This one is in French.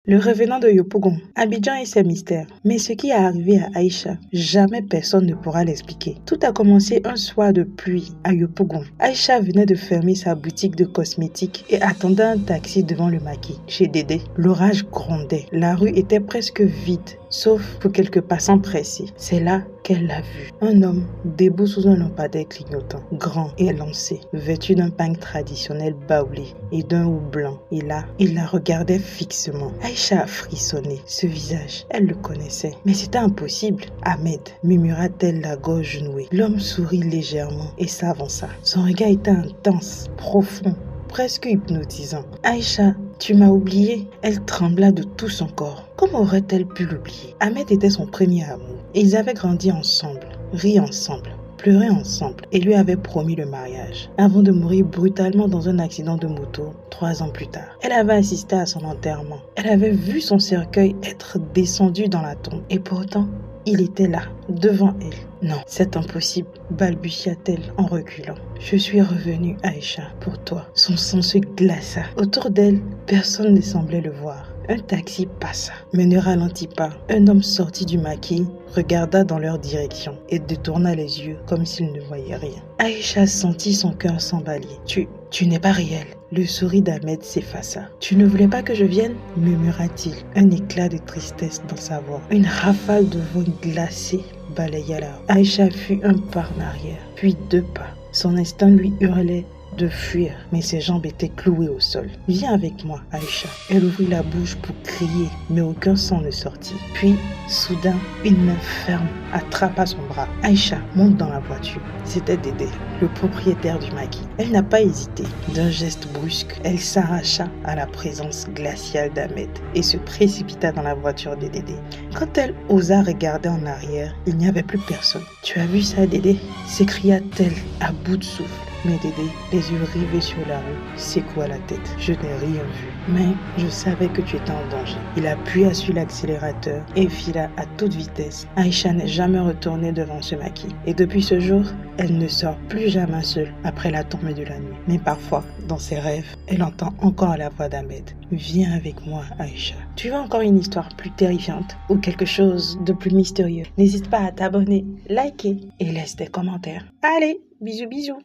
Le revenant de Yopougon, Abidjan et ses mystères. Mais ce qui est arrivé à Aïcha, jamais personne ne pourra l'expliquer. Tout a commencé un soir de pluie à Yopougon. Aïcha venait de fermer sa boutique de cosmétiques et attendait un taxi devant le maquis. Chez Dédé, l'orage grondait. La rue était presque vide, sauf pour quelques passants pressés. C'est là qu'elle l'a vu. Un homme debout sous un lampadaire clignotant, grand et élancé, vêtu d'un pagne traditionnel baoulé et d'un haut blanc. Et là, il la regardait fixement. Aïcha a frissonné. Ce visage, elle le connaissait. Mais c'était impossible. Ahmed, murmura-t-elle, la gorge nouée. L'homme sourit légèrement et s'avança. Son regard était intense, profond, presque hypnotisant. Aïcha, tu m'as oublié. Elle trembla de tout son corps. Comment aurait-elle pu l'oublier? Ahmed était son premier amour. Ils avaient grandi ensemble, ri ensemble, pleuré ensemble et lui avait promis le mariage avant de mourir brutalement dans un accident de moto 3 ans plus tard. Elle avait assisté à son enterrement. Elle avait vu son cercueil être descendu dans la tombe et pourtant, il était là, devant elle. Non, c'est impossible, balbutia-t-elle en reculant. Je suis revenue, Aïcha, pour toi. Son sang se glaça. Autour d'elle, personne ne semblait le voir. Un taxi passa, mais ne ralentit pas. Un homme sortit du maquis, regarda dans leur direction et détourna les yeux comme s'il ne voyait rien. Aïcha sentit son cœur s'emballer. Tu n'es pas réel. Le sourire d'Ahmed s'effaça. Tu ne voulais pas que je vienne? Murmura-t-il, un éclat de tristesse dans sa voix. Une rafale de vent glacé balaya la rue. Aïcha fit un pas en arrière, puis 2 pas. Son instinct lui hurlait de fuir, mais ses jambes étaient clouées au sol. Viens avec moi, Aïcha. Elle ouvrit la bouche pour crier, mais aucun son ne sortit. Puis, soudain, une main ferme attrapa son bras. Aïcha, monte dans la voiture. C'était Dédé, le propriétaire du maquis. Elle n'a pas hésité. D'un geste brusque, elle s'arracha à la présence glaciale d'Ahmed et se précipita dans la voiture de Dédé. Quand elle osa regarder en arrière, il n'y avait plus personne. Tu as vu ça, Dédé? S'écria-t-elle à bout de souffle. Mais Dédé, les yeux rivés sur la rue, secoua la tête. Je n'ai rien vu, mais je savais que tu étais en danger. Il appuya sur l'accélérateur et fila à toute vitesse. Aïcha n'est jamais retournée devant ce maquis. Et depuis ce jour, elle ne sort plus jamais seule après la tombée de la nuit. Mais parfois, dans ses rêves, elle entend encore la voix d'Ahmed. Viens avec moi, Aïcha. Tu veux encore une histoire plus terrifiante ou quelque chose de plus mystérieux? N'hésite pas à t'abonner, liker et laisse des commentaires. Allez, bisous bisous.